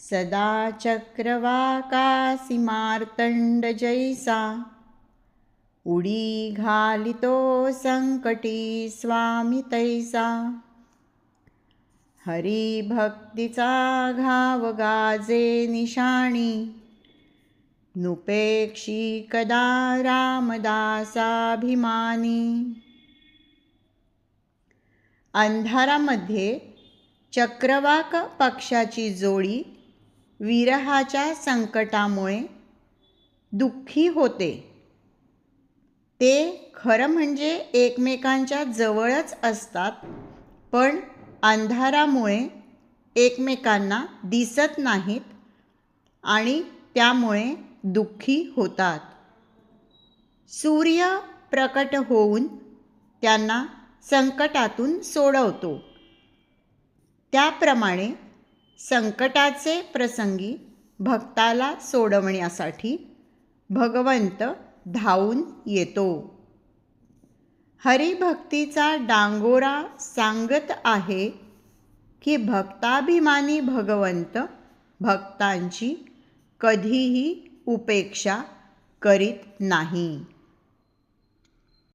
सदा चक्रवाकासी मार्तंड जैसा, उडी घालितो संकटी स्वामी तैसा। हरिभक्तीचा घाव गाजे निशाणी, नुपेक्षी कदा रामदासाभिमानी। अंधारामध्ये चक्रवाक पक्षाची जोडी विरहाच्या संकटामुळे दुःखी होते। ते खरं म्हणजे एकमेकांच्या जवळच असतात, पण अंधारामुळे एकमेकांना दिसत नाहीत आणि त्यामुळे दुःखी होतात। सूर्य प्रकट होऊन त्यांना संकटातून सोडवतो, त्याप्रमाणे संकटाचे प्रसंगी भक्ताला सोडवण्यासाठी भगवंत धावून येतो। हरिभक्तीचा डांगोरा सांगत आहे की भक्ताभिमानी भगवंत भक्तांची कधीही उपेक्षा करीत नाही।